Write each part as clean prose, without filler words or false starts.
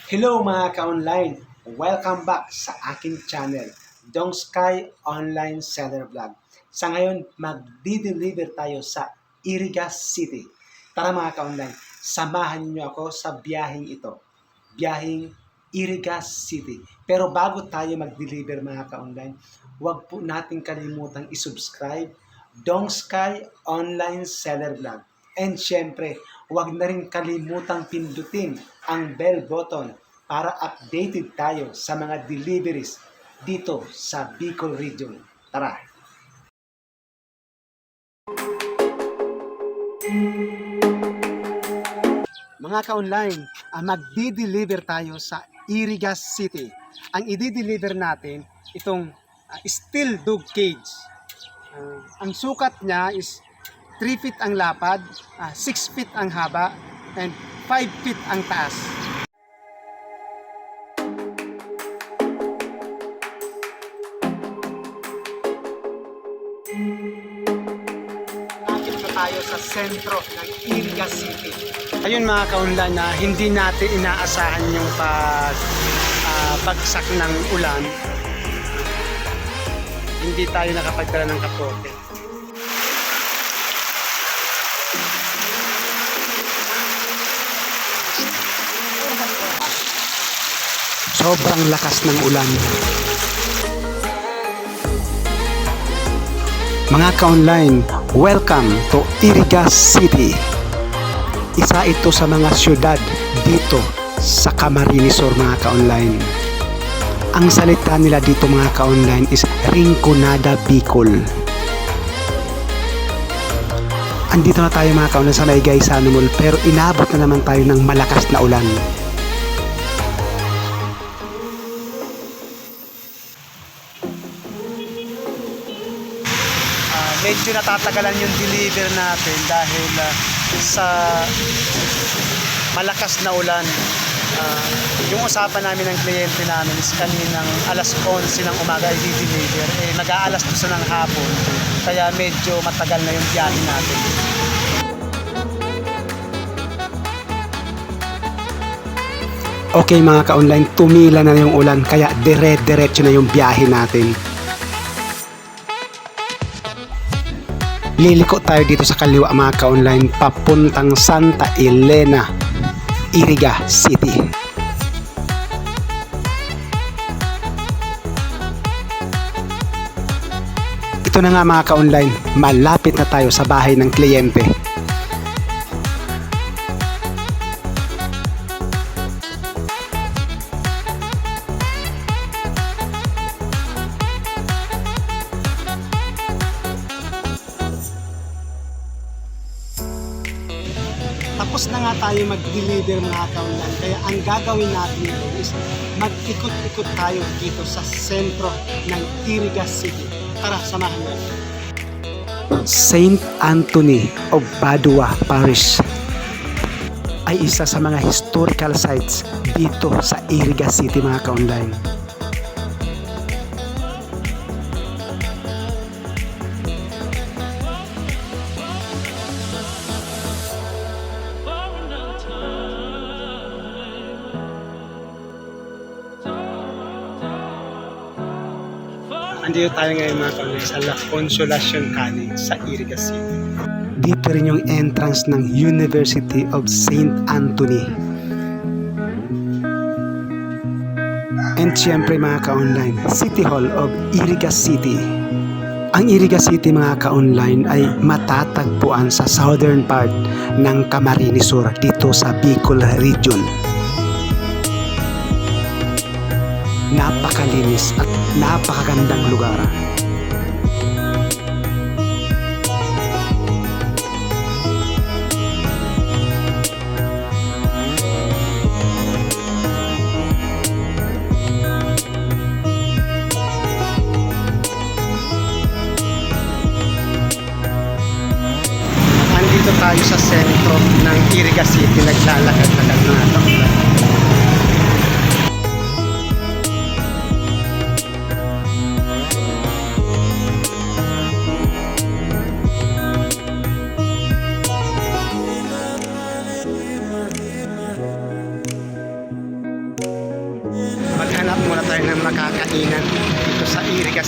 Hello mga ka-online! Welcome back sa aking channel, Dong Sky Online Seller Vlog. Sa ngayon, magdi-deliver tayo sa Iriga City. Tara mga ka-online, samahan niyo ako sa biyaheng ito. Biyaheng Iriga City. Pero bago tayo mag-deliver mga ka-online, huwag po natin kalimutang isubscribe Dong Sky Online Seller Vlog. And syempre, huwag na rin kalimutang pindutin ang bell button para updated tayo sa mga deliveries dito sa Bicol Region. Tara! Mga ka-online, magdi-deliver tayo sa Iriga City. Ang i-deliver natin, itong steel dog cage. Ang sukat niya is 3 feet ang lapad, 6 feet ang haba, and 5 feet ang taas. Nakita na tayo sa sentro ng Iriga City. Ayun mga kaunlan na hindi natin inaasahan yung bagsak ng ulan. Hindi tayo nakapagdala ng kapote. Sobrang lakas ng ulan. Mga ka-online, welcome to Iriga City. Isa ito sa mga syudad dito sa Camarines Sur mga ka-online. Ang salita nila dito mga ka-online is Rinconada Bicol. Andito na tayo mga ka-online sa may Gaisano Mall, pero inabot na naman tayo ng malakas na ulan. Medyo natatagalan yung deliver natin dahil sa malakas na ulan. Yung usapan namin ng kliyente namin is kaninang alas 11 ng umaga i-deliver. Mag-aalas 2 ng hapon. Kaya medyo matagal na yung biyahe natin. Okay mga ka-online, tumila na yung ulan kaya dire-diretso na yung biyahe natin. Liliko tayo dito sa kaliwa mga ka-online papuntang Santa Elena, Iriga City. Ito na nga mga ka-online, malapit na tayo sa bahay ng kliyente. Tapos na nga tayo mag-deliver mga ka-online. Kaya ang gagawin natin is mag-ikot-ikot tayo dito sa sentro ng Iriga City. Tara, samahan natin. Saint Anthony of Padua Parish ay isa sa mga historical sites dito sa Iriga City mga ka-online. Andito tayo ngayon mga ka-online sa La Consolacion College sa Iriga City. Dito rin yung entrance ng University of Saint Anthony. And syempre mga ka-online, City Hall of Iriga City. Ang Iriga City mga ka-online ay matatagpuan sa southern part ng Camarines Sur dito sa Bicol Region. Napakalinis at napakagandang lugar. Andito tayo sa sentro ng Iriga City, naglalakad-lakad na ito.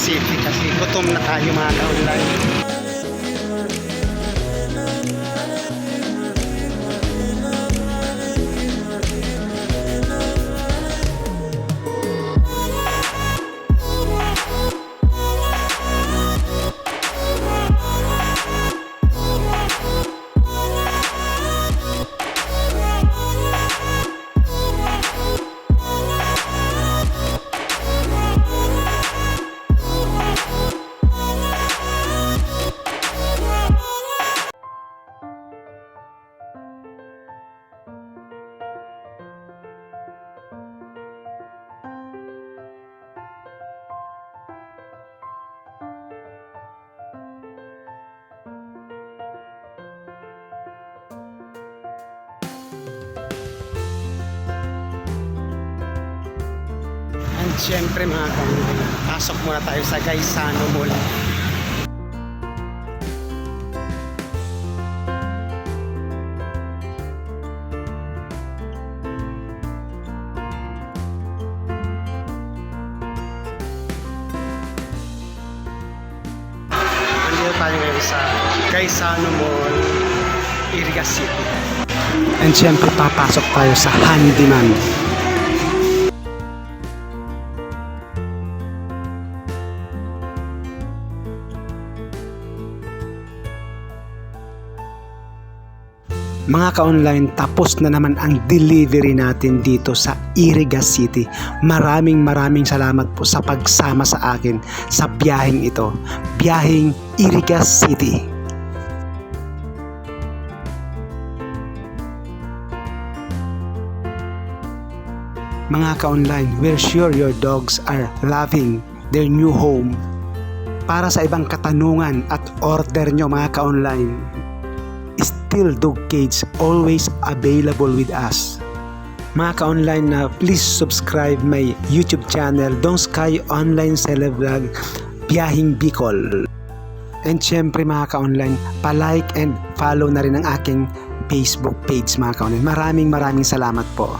City kasi gutom na tayo mga ka-online. And syempre mga ka-online, pasok muna tayo sa Gaisano Mall. Nandito tayo ngayon sa Gaisano Mall, Iriga City. And syempre papasok tayo sa Handyman. Mga ka-online, tapos na naman ang delivery natin dito sa Iriga City. Maraming salamat po sa pagsama sa akin sa biyaheng ito. Biyaheng Iriga City. Mga ka-online, we're sure your dogs are loving their new home. Para sa ibang katanungan at order nyo mga ka-online, Steel Dog Cage always available with us. Mga ka-online na please subscribe my YouTube channel Dong Sky Online Celeb Vlog Biyahing Bicol. And syempre mga ka-online, pa-like and follow na rin ang aking Facebook page mga ka-online. Maraming salamat po.